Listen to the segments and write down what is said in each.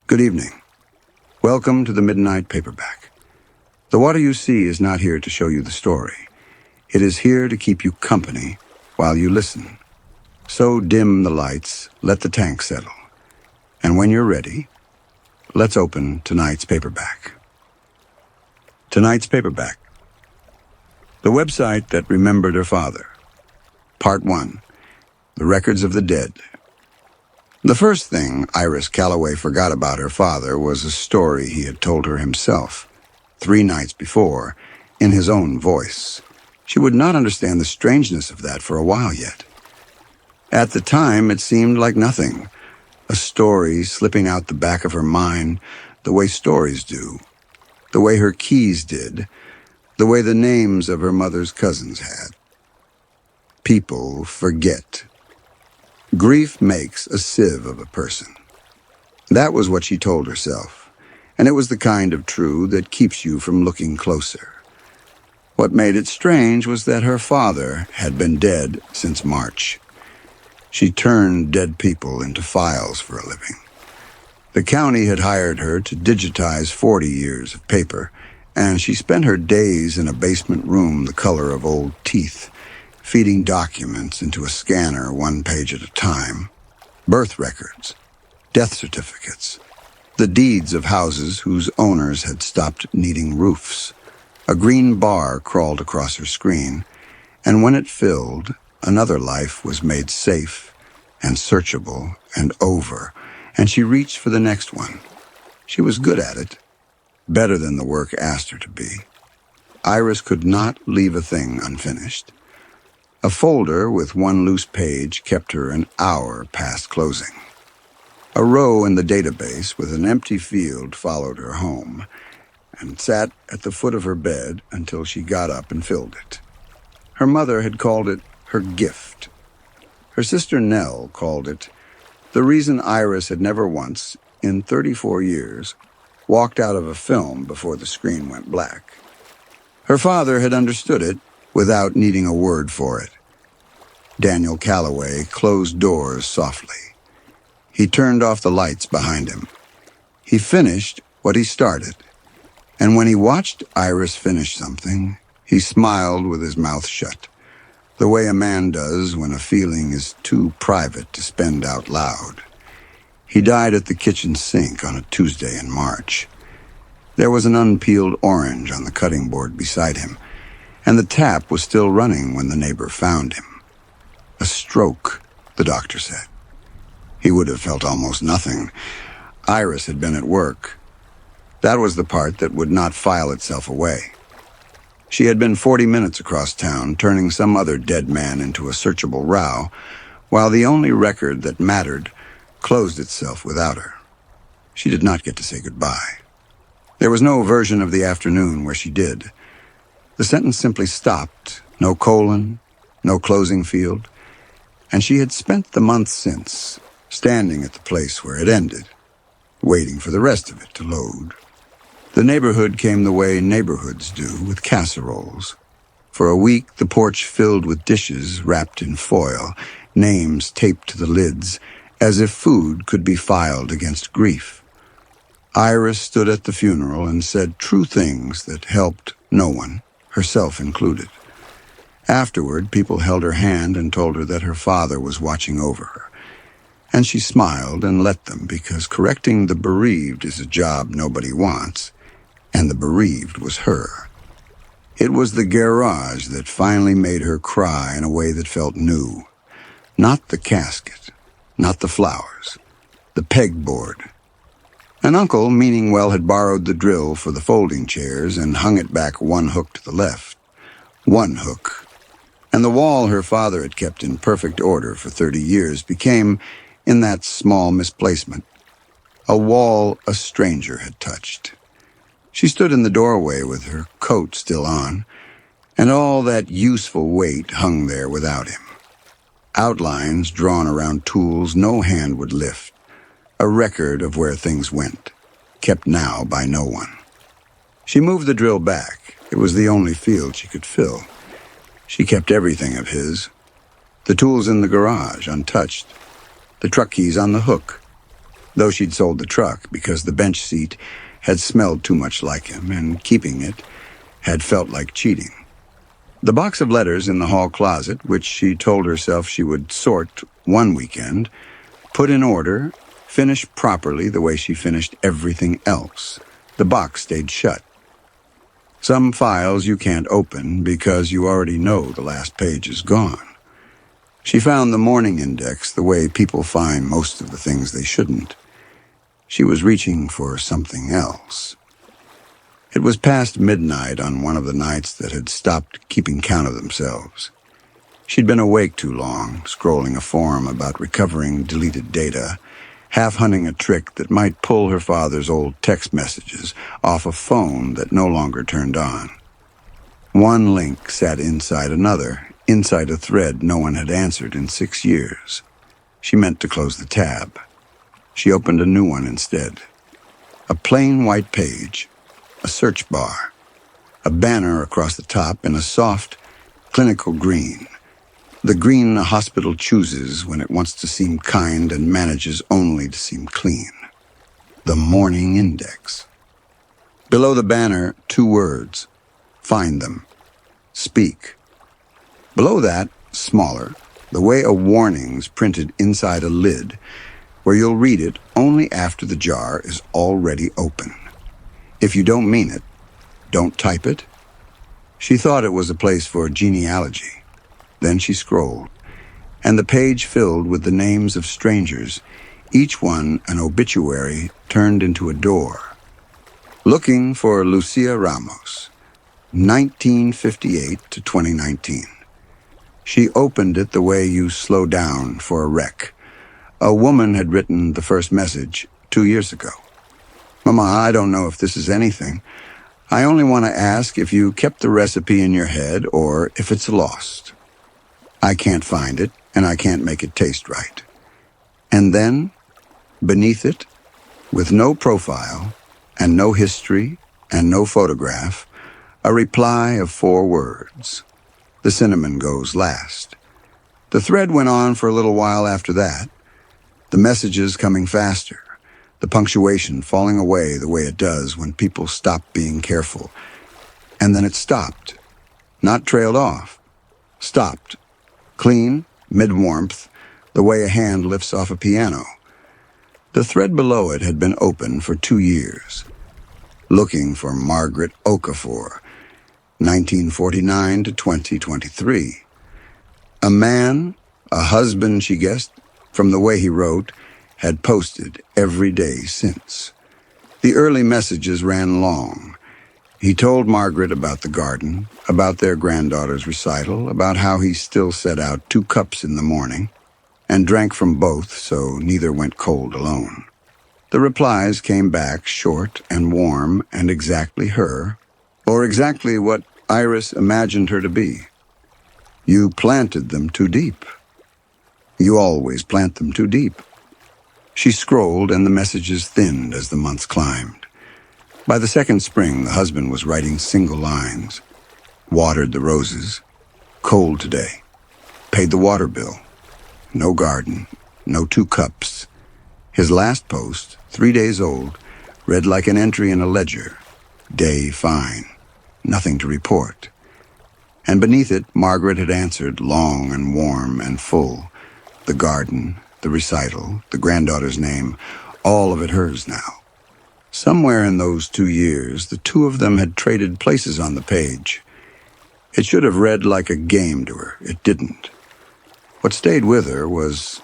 Good evening. Welcome to the Midnight Paperback. The water you see is not here to show you the story. It is here to keep you company while you listen. So dim the lights, let the tank settle. And when you're ready, let's open tonight's paperback. Tonight's paperback. The website that remembered her father. Part 1. The Records of the Dead. The first thing Iris Calloway forgot about her father was a story he had told her himself, 3 nights before, in his own voice. She would not understand the strangeness of that for a while yet. At the time, it seemed like nothing, a story slipping out the back of her mind the way stories do, the way her keys did, the way the names of her mother's cousins had. People forget. Grief makes a sieve of a person. That was what she told herself, and it was the kind of true that keeps you from looking closer. What made it strange was that her father had been dead since March. She turned dead people into files for a living. The county had hired her to digitize 40 years of paper, and she spent her days in a basement room the color of old teeth, feeding documents into a scanner 1 page at a time. Birth records, death certificates, the deeds of houses whose owners had stopped needing roofs. A green bar crawled across her screen, and when it filled, another life was made safe and searchable and over, and she reached for the next one. She was good at it, better than the work asked her to be. Iris could not leave a thing unfinished. A folder with 1 loose page kept her an hour past closing. A row in the database with an empty field followed her home and sat at the foot of her bed until she got up and filled it. Her mother had called it her gift. Her sister Nell called it the reason Iris had never once, in 34 years, walked out of a film before the screen went black. Her father had understood it without needing a word for it. Daniel Calloway closed doors softly. He turned off the lights behind him. He finished what he started, and when he watched Iris finish something, he smiled with his mouth shut, the way a man does when a feeling is too private to spend out loud. He died at the kitchen sink on a Tuesday in March. There was an unpeeled orange on the cutting board beside him, and the tap was still running when the neighbor found him. A stroke, the doctor said. He would have felt almost nothing. Iris had been at work. That was the part that would not file itself away. She had been 40 minutes across town, turning some other dead man into a searchable row, while the only record that mattered closed itself without her. She did not get to say goodbye. There was no version of the afternoon where she did. The sentence simply stopped, no colon, no closing field, and she had spent the month since standing at the place where it ended, waiting for the rest of it to load. The neighborhood came the way neighborhoods do, with casseroles. For a week, the porch filled with dishes wrapped in foil, names taped to the lids, as if food could be filed against grief. Iris stood at the funeral and said true things that helped no one, herself included. Afterward, people held her hand and told her that her father was watching over her. And she smiled and let them, because correcting the bereaved is a job nobody wants, and the bereaved was her. It was the garage that finally made her cry in a way that felt new. Not the casket, not the flowers, the pegboard. An uncle, meaning well, had borrowed the drill for the folding chairs and hung it back 1 hook to the left. 1 hook. And the wall her father had kept in perfect order for 30 years became, in that small misplacement, a wall a stranger had touched. She stood in the doorway with her coat still on, and all that useful weight hung there without him. Outlines drawn around tools no hand would lift, a record of where things went, kept now by no one. She moved the drill back. It was the only field she could fill. She kept everything of his. The tools in the garage, untouched. The truck keys on the hook. though she'd sold the truck because the bench seat had smelled too much like him, and keeping it had felt like cheating. The box of letters in the hall closet, which she told herself she would sort one weekend, put in order, finished properly the way she finished everything else. The box stayed shut. Some files you can't open because you already know the last page is gone. She found the morning index the way people find most of the things they shouldn't. She was reaching for something else. It was past midnight on one of the nights that had stopped keeping count of themselves. She'd been awake too long, scrolling a forum about recovering deleted data, half-hunting a trick that might pull her father's old text messages off a phone that no longer turned on. One link sat inside another, inside a thread no one had answered in 6 years. She meant to close the tab. She opened a new one instead. A plain white page, a search bar, a banner across the top in a soft, clinical green. The green a hospital chooses when it wants to seem kind and manages only to seem clean. The morning index. Below the banner, 2 words. Find them. Speak. Below that, smaller, the way a warning's printed inside a lid, where you'll read it only after the jar is already open. If you don't mean it, don't type it. She thought it was a place for genealogy. Then she scrolled, and the page filled with the names of strangers, each one an obituary turned into a door. Looking for Lucia Ramos, 1958 to 2019. She opened it the way you slow down for a wreck. A woman had written the first message 2 years ago. Mama, I don't know if this is anything. I only want to ask if you kept the recipe in your head or if it's lost. I can't find it, and I can't make it taste right. And then, beneath it, with no profile, and no history, and no photograph, a reply of 4 words. The cinnamon goes last. The thread went on for a little while after that, the messages coming faster, the punctuation falling away the way it does when people stop being careful. And then it stopped, not trailed off, stopped. Clean, mid-warmth, the way a hand lifts off a piano. The thread below it had been open for 2 years. Looking for Margaret Okafor, 1949 to 2023. A man, a husband, she guessed, from the way he wrote, had posted every day since. The early messages ran long. He told Margaret about the garden, about their granddaughter's recital, about how he still set out 2 cups in the morning, and drank from both so neither went cold alone. The replies came back short and warm and exactly her, or exactly what Iris imagined her to be. You planted them too deep. You always plant them too deep. She scrolled and the messages thinned as the months climbed. By the second spring, the husband was writing single lines. Watered the roses. Cold today. Paid the water bill. No garden. No 2 cups. His last post, 3 days old, read like an entry in a ledger. Day fine. Nothing to report. And beneath it, Margaret had answered, long and warm and full. The garden, the recital, the granddaughter's name, all of it hers now. Somewhere in those 2 years, the 2 of them had traded places on the page. It should have read like a game to her. It didn't. What stayed with her was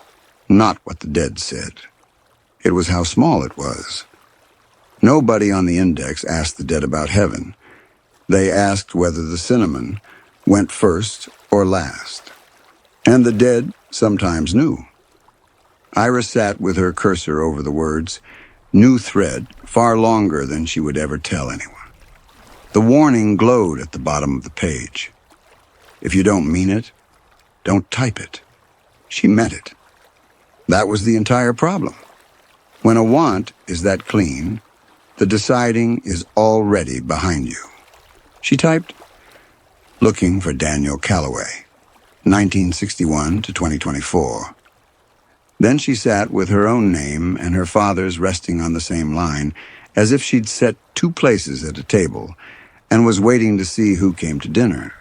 not what the dead said. It was how small it was. Nobody on the index asked the dead about heaven. They asked whether the cinnamon went first or last. And the dead sometimes knew. Iris sat with her cursor over the words, new thread, far longer than she would ever tell anyone. The warning glowed at the bottom of the page. If you don't mean it, don't type it. She meant it. That was the entire problem. When a want is that clean, the deciding is already behind you. She typed, looking for Daniel Calloway, 1961 to 2024. Then she sat with her own name and her father's resting on the same line, as if she'd set two places at a table and was waiting to see who came to dinner.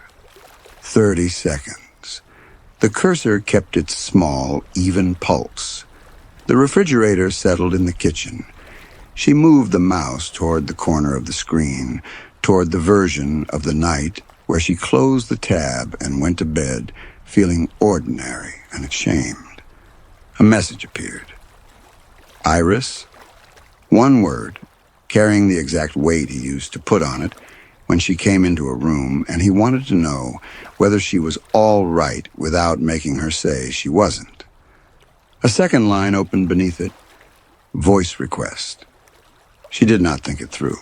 30 seconds. The cursor kept its small, even pulse. The refrigerator settled in the kitchen. She moved the mouse toward the corner of the screen, toward the version of the night where she closed the tab and went to bed, feeling ordinary and ashamed. A message appeared. Iris? One word, carrying the exact weight he used to put on it when she came into a room, and he wanted to know whether she was all right without making her say she wasn't. A second line opened beneath it. Voice request. She did not think it through.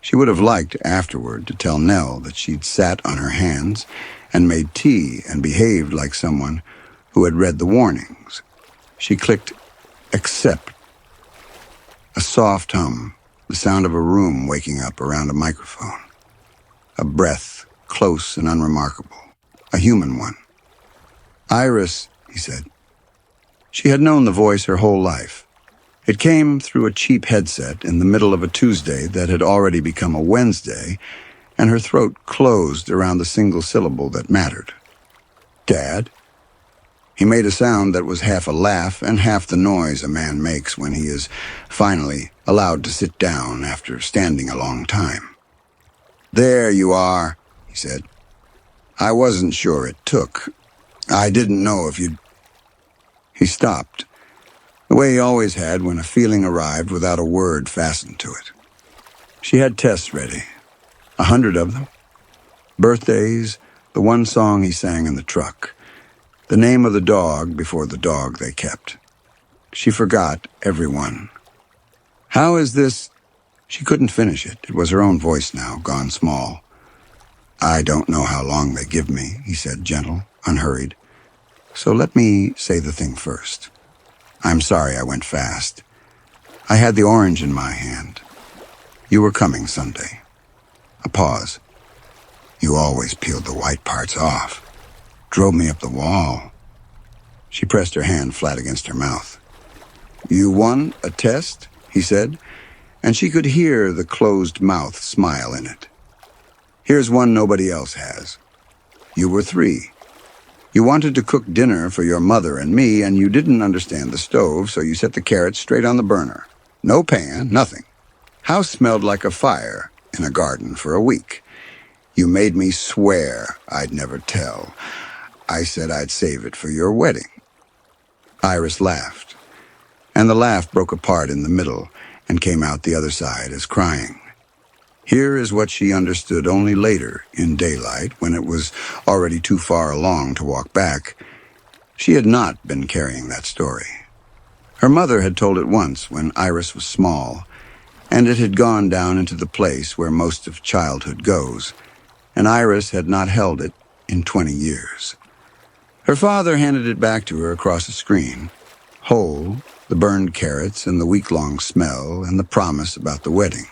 She would have liked afterward to tell Nell that she'd sat on her hands and made tea and behaved like someone who had read the warnings. She clicked accept. A soft hum, the sound of a room waking up around a microphone. A breath, close and unremarkable. A human one. Iris, he said. She had known the voice her whole life. It came through a cheap headset in the middle of a Tuesday that had already become a Wednesday, and her throat closed around the single syllable that mattered. Dad? He made a sound that was half a laugh and half the noise a man makes when he is finally allowed to sit down after standing a long time. There you are, he said. I wasn't sure it took. I didn't know if you'd... He stopped, the way he always had when a feeling arrived without a word fastened to it. She had tests ready, 100 of them. Birthdays, the one song he sang in the truck, the name of the dog before the dog they kept. She forgot everyone. How is this? She couldn't finish it. It was her own voice now, gone small. I don't know how long they give me, he said, gentle, unhurried. So let me say the thing first. I'm sorry I went fast. I had the orange in my hand. You were coming Sunday. A pause. You always peeled the white parts off. Drove me up the wall. She pressed her hand flat against her mouth. You won a test, he said, and she could hear the closed mouth smile in it. Here's one nobody else has. You were 3. You wanted to cook dinner for your mother and me, and you didn't understand the stove, so you set the carrots straight on the burner. No pan, nothing. House smelled like a fire in a garden for a week. You made me swear I'd never tell. I said I'd save it for your wedding. Iris laughed, and the laugh broke apart in the middle and came out the other side as crying. Here is what she understood only later, in daylight, when it was already too far along to walk back. She had not been carrying that story. Her mother had told it once when Iris was small, and it had gone down into the place where most of childhood goes, and Iris had not held it in 20 years. Her father handed it back to her across a screen, whole, the burned carrots and the week-long smell and the promise about the wedding.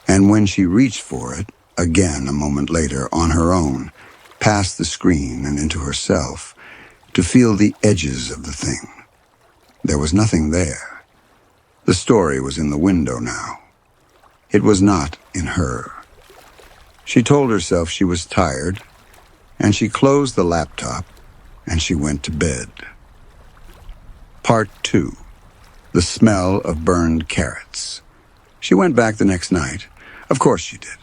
And when she reached for it, again a moment later, on her own, past the screen and into herself, to feel the edges of the thing, there was nothing there. The story was in the window now. It was not in her. She told herself she was tired, and she closed the laptop, and she went to bed. Part 2. The smell of burned carrots. She went back the next night. Of course she did.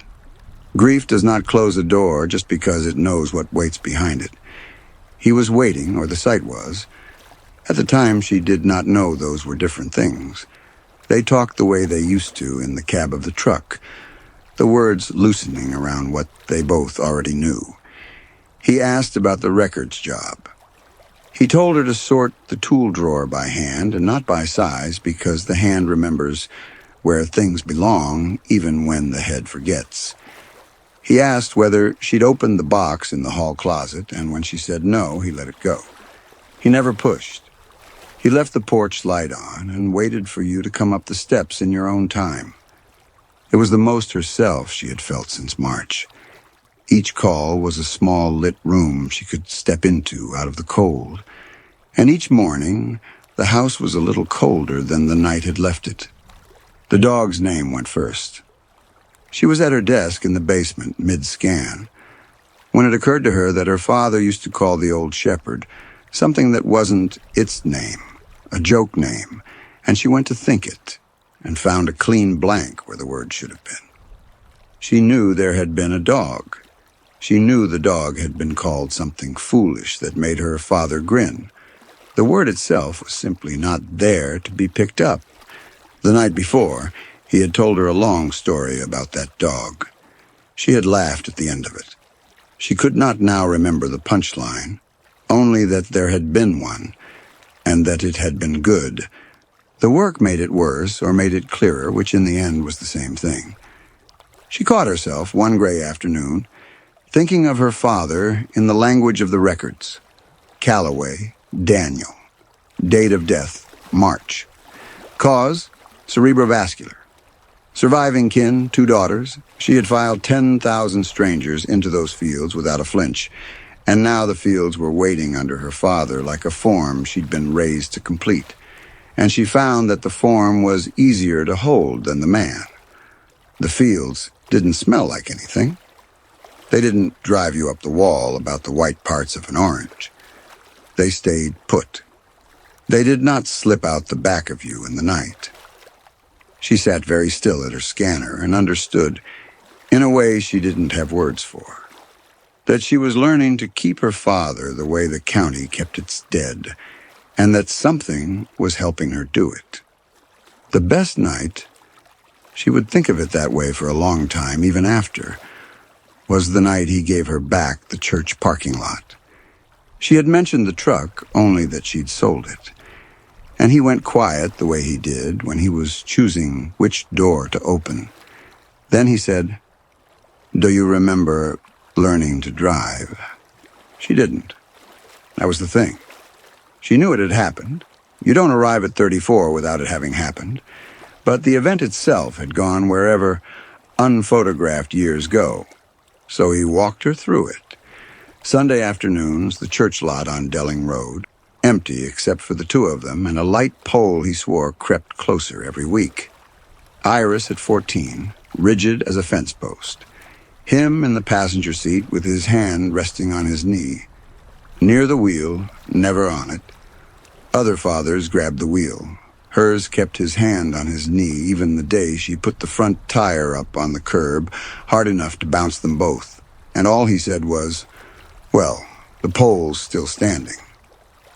Grief does not close a door just because it knows what waits behind it. He was waiting, or the sight was. At the time, she did not know those were different things. They talked the way they used to in the cab of the truck, the words loosening around what they both already knew. He asked about the records job. He told her to sort the tool drawer by hand and not by size, because the hand remembers where things belong even when the head forgets. He asked whether she'd opened the box in the hall closet, and when she said no, he let it go. He never pushed. He left the porch light on and waited for you to come up the steps in your own time. It was the most herself she had felt since March. Each call was a small lit room she could step into out of the cold, and each morning the house was a little colder than the night had left it. The dog's name went first. She was at her desk in the basement, mid-scan, when it occurred to her that her father used to call the old shepherd something that wasn't its name, a joke name, and she went to think it, and found a clean blank where the word should have been. She knew there had been a dog. She knew the dog had been called something foolish that made her father grin. The word itself was simply not there to be picked up. The night before, he had told her a long story about that dog. She had laughed at the end of it. She could not now remember the punchline, only that there had been one, and that it had been good. The work made it worse or made it clearer, which in the end was the same thing. She caught herself one gray afternoon, thinking of her father in the language of the records. Calloway, Daniel. Date of death, March. Cause, cerebrovascular. Surviving kin, 2 daughters. She had filed 10,000 strangers into those fields without a flinch, and now the fields were waiting under her father like a form she'd been raised to complete. And she found that the form was easier to hold than the man. The fields didn't smell like anything. They didn't drive you up the wall about the white parts of an orange. They stayed put. They did not slip out the back of you in the night. She sat very still at her scanner and understood, in a way she didn't have words for, that she was learning to keep her father the way the county kept its dead, and that something was helping her do it. The best night, she would think of it that way for a long time, even after, was the night he gave her back the church parking lot. She had mentioned the truck, only that she'd sold it. And he went quiet the way he did when he was choosing which door to open. Then he said, "Do you remember learning to drive?" She didn't. That was the thing. She knew it had happened. You don't arrive at 34 without it having happened. But the event itself had gone wherever unphotographed years go. So he walked her through it. Sunday afternoons, the church lot on Delling Road, empty except for the 2 of them, and a light pole he swore crept closer every week. Iris at 14, rigid as a fence post. Him in the passenger seat with his hand resting on his knee. Near the wheel, never on it. Other fathers grabbed the wheel. Hers kept his hand on his knee even the day she put the front tire up on the curb, hard enough to bounce them both. And all he said was, "Well, the pole's still standing.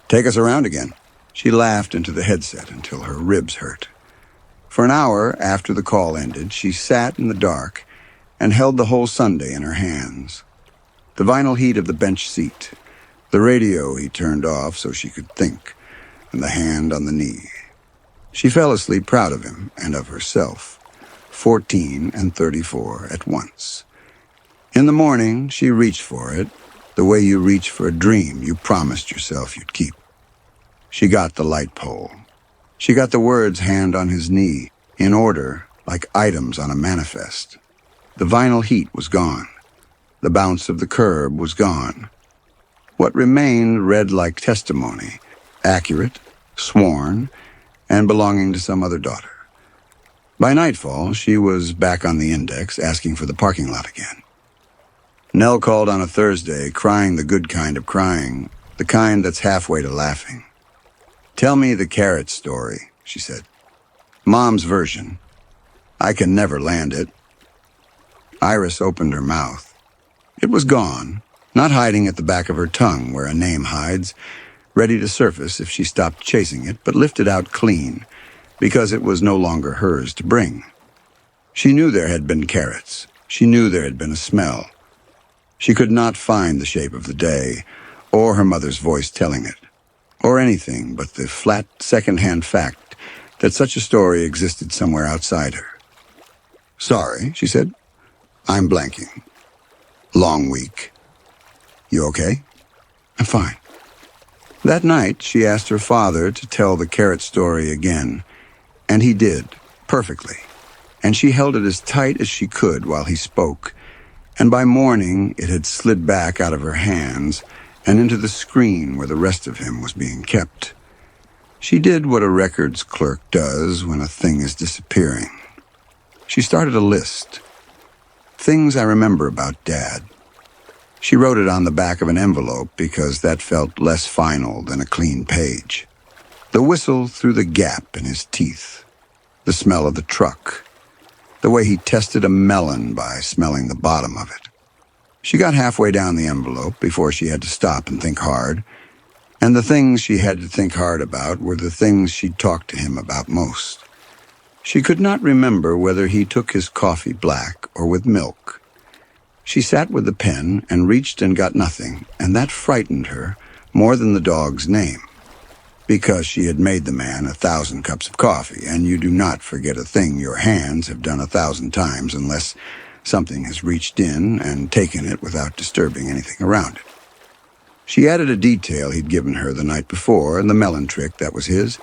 Take us around again." She laughed into the headset until her ribs hurt. For an hour after the call ended, she sat in the dark and held the whole Sunday in her hands. The vinyl heat of the bench seat, the radio he turned off so she could think, and the hand on the knee. She fell asleep proud of him and of herself, 14 and 34 at once. In the morning, she reached for it, the way you reach for a dream you promised yourself you'd keep. She got the light pole. She got the words hand on his knee, in order, like items on a manifest. The vinyl heat was gone. The bounce of the curb was gone. What remained read like testimony, accurate, sworn, and belonging to some other daughter. By nightfall, she was back on the index, asking for the parking lot again. Nell called on a Thursday, crying the good kind of crying, the kind that's halfway to laughing. "Tell me the carrot story," she said. "Mom's version. I can never land it." Iris opened her mouth. It was gone, not hiding at the back of her tongue where a name hides, ready to surface if she stopped chasing it, but lifted out clean, because it was no longer hers to bring. She knew there had been carrots. She knew there had been a smell. She could not find the shape of the day, or her mother's voice telling it, or anything but the flat second-hand fact that such a story existed somewhere outside her. "Sorry," she said. "I'm blanking. Long week. You okay?" "I'm fine." That night, she asked her father to tell the carrot story again, and he did, perfectly, and she held it as tight as she could while he spoke, and by morning it had slid back out of her hands and into the screen where the rest of him was being kept. She did what a records clerk does when a thing is disappearing. She started a list. Things I remember about Dad. She wrote it on the back of an envelope because that felt less final than a clean page. The whistle through the gap in his teeth. The smell of the truck. The way he tested a melon by smelling the bottom of it. She got halfway down the envelope before she had to stop and think hard. And the things she had to think hard about were the things she'd talked to him about most. She could not remember whether he took his coffee black or with milk. She sat with the pen and reached and got nothing, and that frightened her more than the dog's name. Because she had made the man 1,000 cups of coffee, and you do not forget a thing your hands have done 1,000 times unless something has reached in and taken it without disturbing anything around it. She added a detail he'd given her the night before, the melon trick that was his,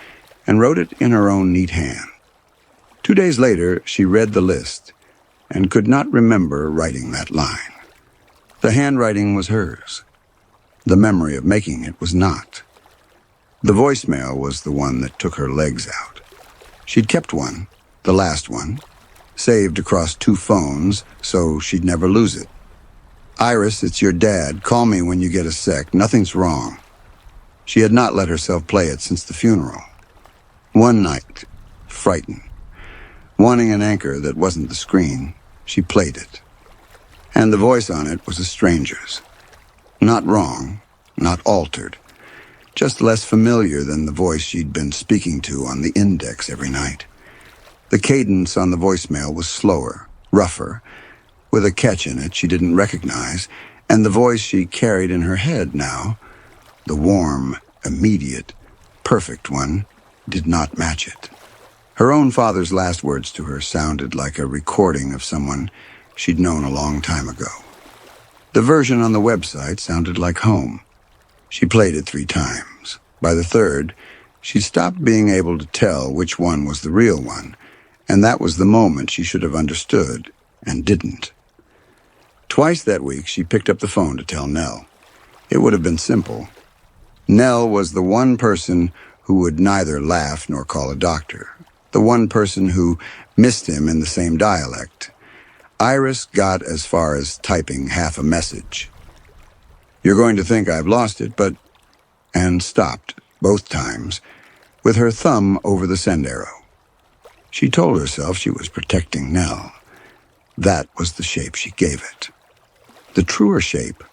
and wrote it in her own neat hand. 2 days later, she read the list and could not remember writing that line. The handwriting was hers. The memory of making it was not. The voicemail was the one that took her legs out. She'd kept one, the last one, saved across 2 phones so she'd never lose it. "Iris, it's your dad. Call me when you get a sec. Nothing's wrong." She had not let herself play it since the funeral. One night, frightened, wanting an anchor that wasn't the screen, she played it. And the voice on it was a stranger's. Not wrong, not altered, just less familiar than the voice she'd been speaking to on the index every night. The cadence on the voicemail was slower, rougher, with a catch in it she didn't recognize, and the voice she carried in her head now, the warm, immediate, perfect one, did not match it. Her own father's last words to her sounded like a recording of someone she'd known a long time ago. The version on the website sounded like home. She played it 3 times. By the third, she stopped being able to tell which one was the real one, and that was the moment she should have understood and didn't. Twice that week, she picked up the phone to tell Nell. It would have been simple. Nell was the one person who would neither laugh nor call a doctor, the one person who missed him in the same dialect. Iris got as far as typing half a message. "You're going to think I've lost it, but..." and stopped, both times, with her thumb over the send arrow. She told herself she was protecting Nell. That was the shape she gave it. The truer shape,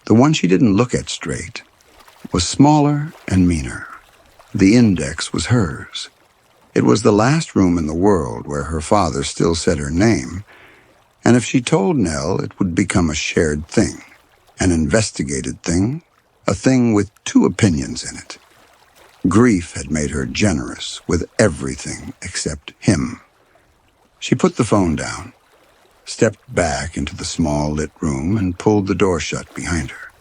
the one she didn't look at straight, was smaller and meaner. The index was hers. It was the last room in the world where her father still said her name, and if she told Nell, it would become a shared thing, an investigated thing, a thing with 2 opinions in it. Grief had made her generous with everything except him. She put the phone down, stepped back into the small lit room, and pulled the door shut behind her.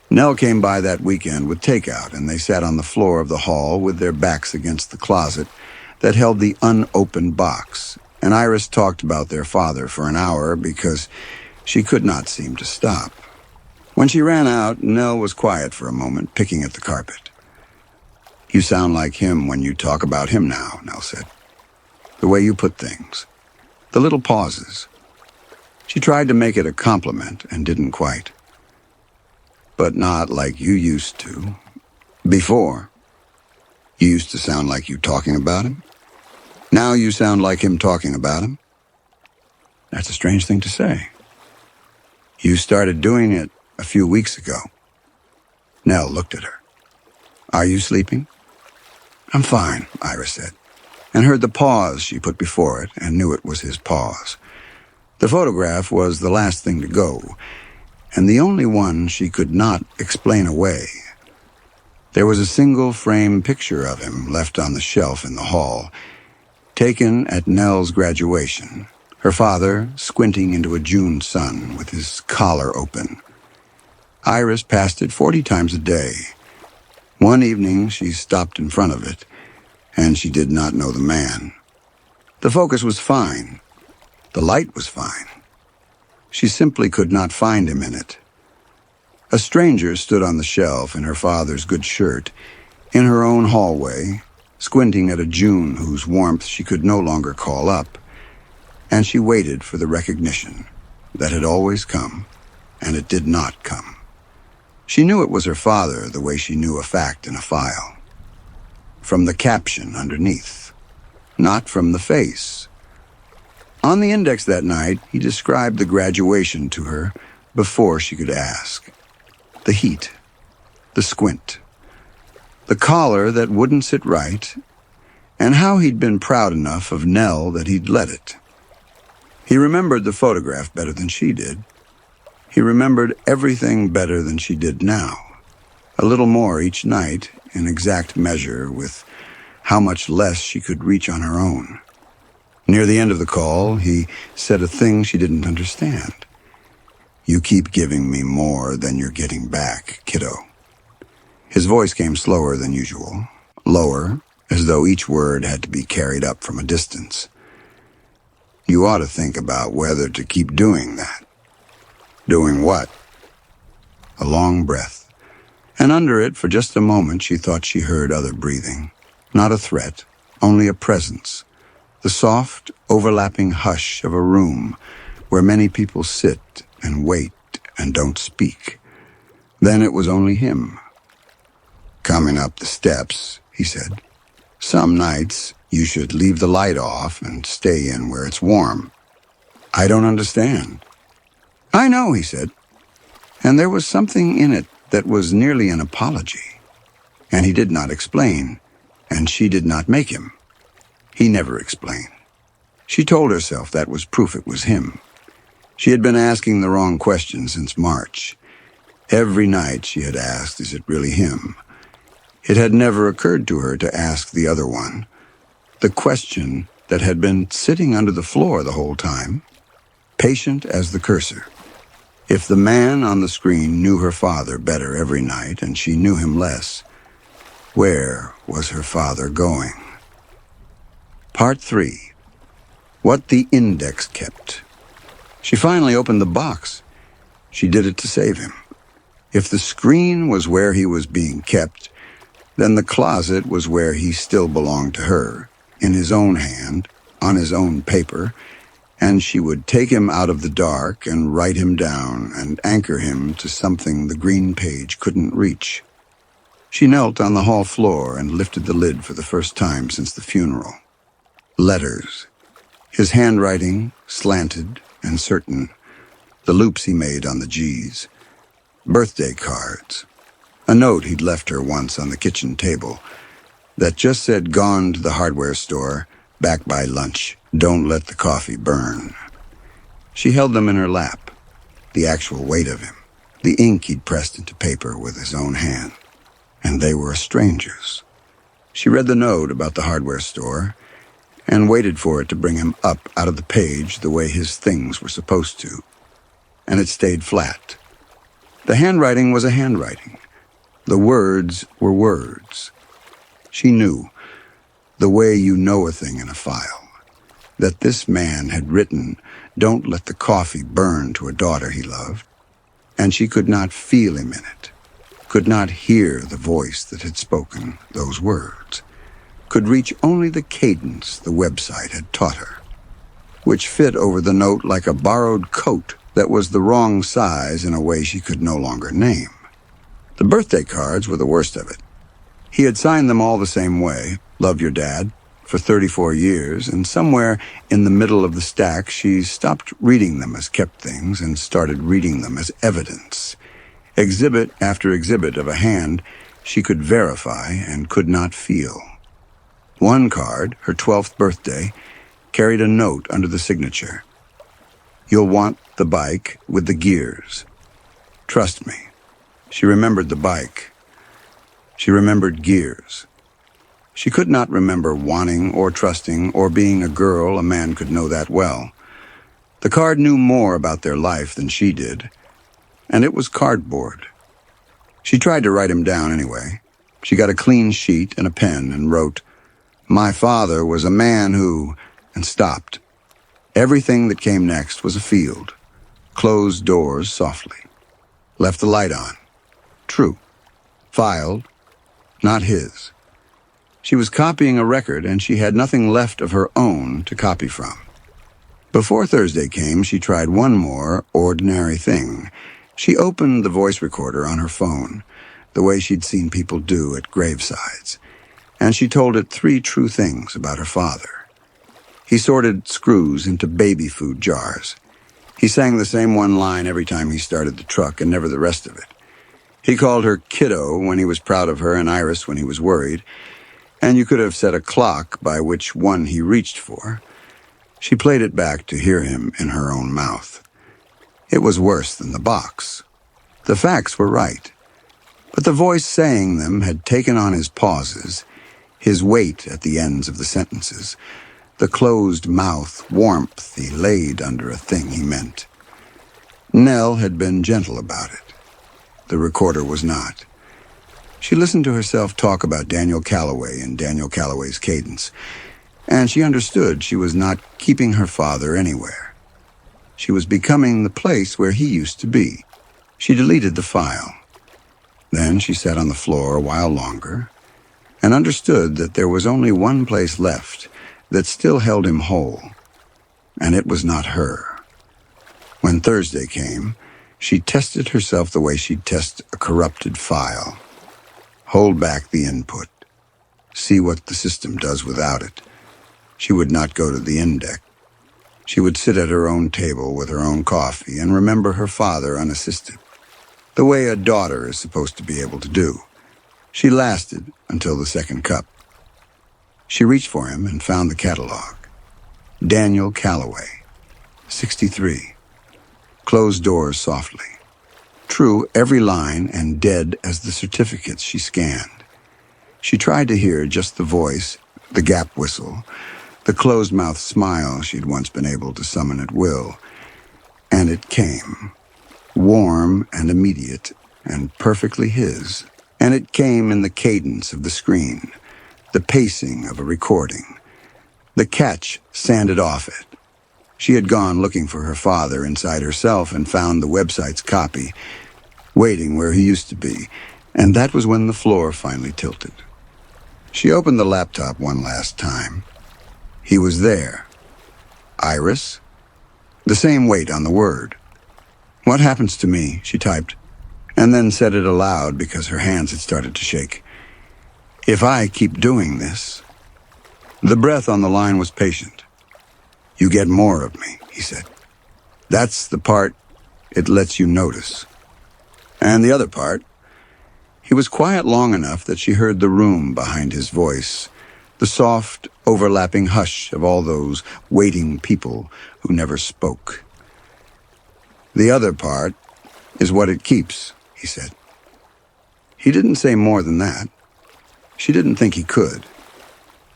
Nell came by that weekend with takeout, and they sat on the floor of the hall with their backs against the closet that held the unopened box, and Iris talked about their father for an hour because she could not seem to stop. When she ran out, Nell was quiet for a moment, picking at the carpet. "You sound like him when you talk about him now," Nell said. "The way you put things. The little pauses." She tried to make it a compliment and didn't quite. "But not like you used to. Before. You used to sound like you talking about him. Now you sound like him talking about him." "That's a strange thing to say." "You started doing it a few weeks ago." Nell looked at her. "Are you sleeping?" "I'm fine," Iris said, and heard the pause she put before it and knew it was his pause. The photograph was the last thing to go, and the only one she could not explain away. There was a single-frame picture of him left on the shelf in the hall, taken at Nell's graduation, her father squinting into a June sun with his collar open. Iris passed it 40 times a day. One evening she stopped in front of it, and she did not know the man. The focus was fine. The light was fine. She simply could not find him in it. A stranger stood on the shelf in her father's good shirt, In her own hallway, squinting at a June whose warmth she could no longer call up, and she waited for the recognition that had always come, and it did not come. She knew it was her father the way she knew a fact in a file. From the caption underneath, not from the face. On the index that night, he described the graduation to her before she could ask. The heat, the squint, the collar that wouldn't sit right, and how he'd been proud enough of Nell that he'd let it. He remembered the photograph better than she did. He remembered everything better than she did now. A little more each night, in exact measure with how much less she could reach on her own. Near the end of the call, he said a thing she didn't understand. "You keep giving me more than you're getting back, kiddo." His voice came slower than usual, lower, as though each word had to be carried up from a distance. "You ought to think about whether to keep doing that." "Doing what?" A long breath, and under it, for just a moment, she thought she heard other breathing. Not a threat, only a presence. The soft, overlapping hush of a room where many people sit and wait and don't speak. Then it was only him. "Coming up the steps," he said. "Some nights you should leave the light off and stay in where it's warm." "I don't understand." "I know," he said. And there was something in it that was nearly an apology. And he did not explain, and she did not make him. He never explained. She told herself that was proof it was him. She had been asking the wrong question since March. Every night she had asked, "Is it really him?" It had never occurred to her to ask the other one, the question that had been sitting under the floor the whole time, patient as the cursor. If the man on the screen knew her father better every night and she knew him less, where was her father going? Part 3. What the index kept. She finally opened the box. She did it to save him. If the screen was where he was being kept, then the closet was where he still belonged to her, in his own hand, on his own paper, and she would take him out of the dark and write him down and anchor him to something the green page couldn't reach. She knelt on the hall floor and lifted the lid for the first time since the funeral. Letters. His handwriting, slanted and certain, the loops he made on the G's. Birthday cards. A note he'd left her once on the kitchen table that just said, "Gone to the hardware store, back by lunch. Don't let the coffee burn." She held them in her lap, the actual weight of him, the ink he'd pressed into paper with his own hand. And they were strangers. She read the note about the hardware store and waited for it to bring him up out of the page the way his things were supposed to. And it stayed flat. The handwriting was a handwriting. The words were words. She knew, the way you know a thing in a file, that this man had written, "Don't let the coffee burn," to a daughter he loved, and she could not feel him in it, could not hear the voice that had spoken those words, could reach only the cadence the website had taught her, which fit over the note like a borrowed coat that was the wrong size in a way she could no longer name. The birthday cards were the worst of it. He had signed them all the same way, "Love your dad," for 34 years, and somewhere in the middle of the stack she stopped reading them as kept things and started reading them as evidence. Exhibit after exhibit of a hand she could verify and could not feel. One card, her 12th birthday, carried a note under the signature. "You'll want the bike with the gears. Trust me." She remembered the bike. She remembered gears. She could not remember wanting or trusting or being a girl a man could know that well. The card knew more about their life than she did, and it was cardboard. She tried to write him down anyway. She got a clean sheet and a pen and wrote, "My father was a man who," and stopped. Everything that came next was a field. Closed doors softly. Left the light on. True. Filed. not his. She was copying a record, and she had nothing left of her own to copy from. Before Thursday came, she tried one more ordinary thing. She opened the voice recorder on her phone, the way she'd seen people do at gravesides, and she told it 3 true things about her father. He sorted screws into baby food jars. He sang the same one line every time he started the truck and never the rest of it. He called her kiddo when he was proud of her and Iris when he was worried, and you could have set a clock by which one he reached for. She played it back to hear him in her own mouth. It was worse than the box. The facts were right, but the voice saying them had taken on his pauses, his weight at the ends of the sentences, the closed mouth warmth he laid under a thing he meant. Nell had been gentle about it. The recorder was not. She listened to herself talk about Daniel Calloway and Daniel Calloway's cadence, and she understood she was not keeping her father anywhere. She was becoming the place where he used to be. She deleted the file. Then she sat on the floor a while longer and understood that there was only one place left that still held him whole, and it was not her. When Thursday came, she tested herself the way she'd test a corrupted file. Hold back the input. See what the system does without it. She would not go to the index. She would sit at her own table with her own coffee and remember her father unassisted, the way a daughter is supposed to be able to do. She lasted until the second cup. She reached for him and found the catalog. Daniel Calloway, 63. Closed doors softly. True, every line, and dead as the certificates she scanned. She tried to hear just the voice, the gap whistle, the closed-mouth smile she'd once been able to summon at will. And it came, warm and immediate and perfectly his. And it came in the cadence of the screen, the pacing of a recording. The catch sanded off it. She had gone looking for her father inside herself and found the website's copy, waiting where he used to be, and that was when the floor finally tilted. She opened the laptop one last time. He was there. Iris? The same weight on the word. What happens to me, she typed, and then said it aloud because her hands had started to shake. If I keep doing this. The breath on the line was patient. You get more of me, he said. That's the part it lets you notice. And the other part, he was quiet long enough that she heard the room behind his voice, the soft, overlapping hush of all those waiting people who never spoke. The other part is what it keeps, he said. He didn't say more than that. She didn't think he could.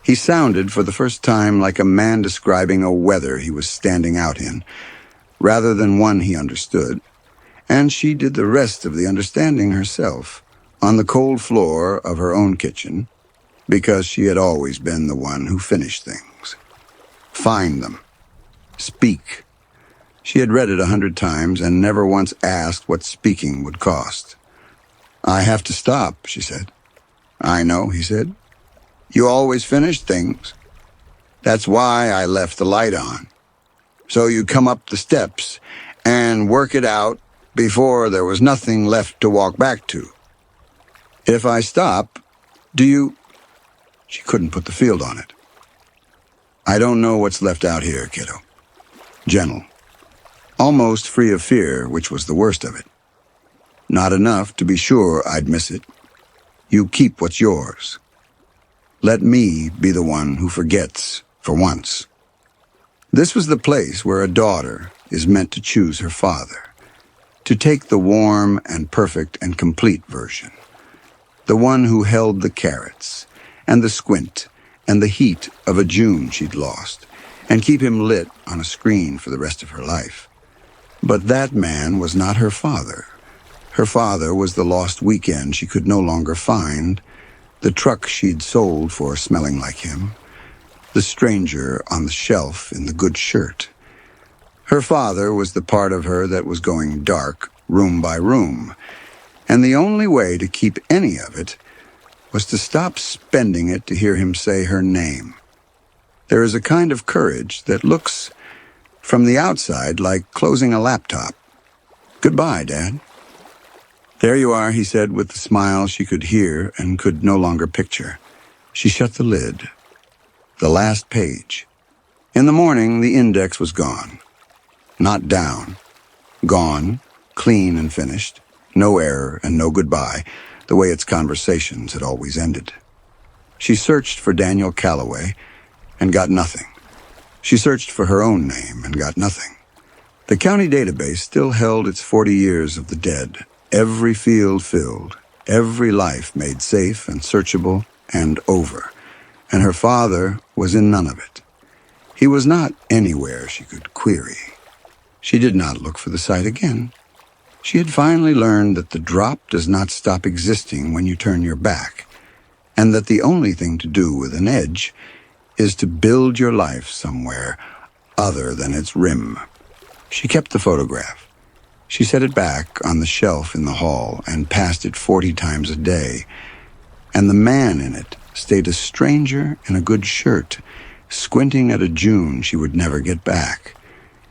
He sounded for the first time like a man describing a weather he was standing out in, rather than one he understood, and she did the rest of the understanding herself, on the cold floor of her own kitchen, because she had always been the one who finished things. Find them. Speak. She had read it 100 times and never once asked what speaking would cost. I have to stop, she said. I know, he said. You always finish things. That's why I left the light on. So you come up the steps and work it out before there was nothing left to walk back to. If I stop, do you... She couldn't put the field on it. I don't know what's left out here, kiddo. Gentle. Almost free of fear, which was the worst of it. Not enough to be sure I'd miss it. You keep what's yours. Let me be the one who forgets for once. This was the place where a daughter is meant to choose her father, to take the warm and perfect and complete version, the one who held the carrots and the squint and the heat of a June she'd lost, and keep him lit on a screen for the rest of her life. But that man was not her father. Her father was the lost weekend she could no longer find, the truck she'd sold for smelling like him, the stranger on the shelf in the good shirt. Her father was the part of her that was going dark, room by room, and the only way to keep any of it was to stop spending it to hear him say her name. There is a kind of courage that looks, from the outside, like closing a laptop. "Goodbye, Dad." "There you are," he said with the smile she could hear and could no longer picture. She shut the lid. The last page. In the morning, the index was gone. Not down. Gone, clean and finished. No error and no goodbye, the way its conversations had always ended. She searched for Daniel Calloway and got nothing. She searched for her own name and got nothing. The county database still held its 40 years of the dead, every field filled, every life made safe and searchable and over, and her father was in none of it. He was not anywhere she could query. She did not look for the sight again. She had finally learned that the drop does not stop existing when you turn your back, and that the only thing to do with an edge is to build your life somewhere other than its rim. She kept the photograph. She set it back on the shelf in the hall and passed it 40 times a day, and the man in it stayed a stranger in a good shirt, squinting at a June she would never get back.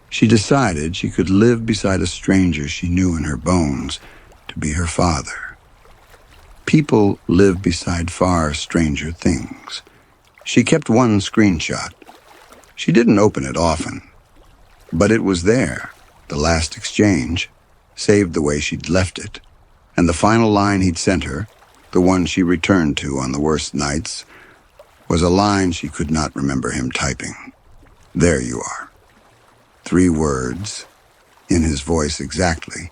She decided she could live beside a stranger she knew in her bones to be her father. People live beside far stranger things. She kept one screenshot. She didn't open it often, but it was there, the last exchange, saved the way she'd left it, and the final line he'd sent her, the one she returned to on the worst nights, was a line she could not remember him typing. "There you are." 3 words, in his voice exactly,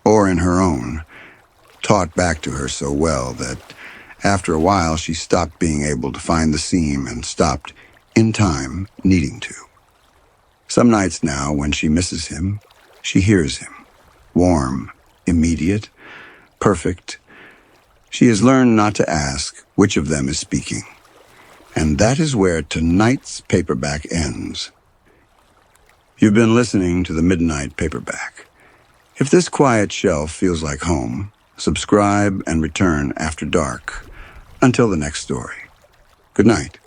or in her own, taught back to her so well that after a while she stopped being able to find the seam and stopped, in time, needing to. Some nights now, when she misses him, she hears him. Warm, immediate, perfect. She has learned not to ask which of them is speaking. And that is where tonight's paperback ends. You've been listening to the Midnight Paperback. If this quiet shelf feels like home, subscribe and return after dark. Until the next story. Good night.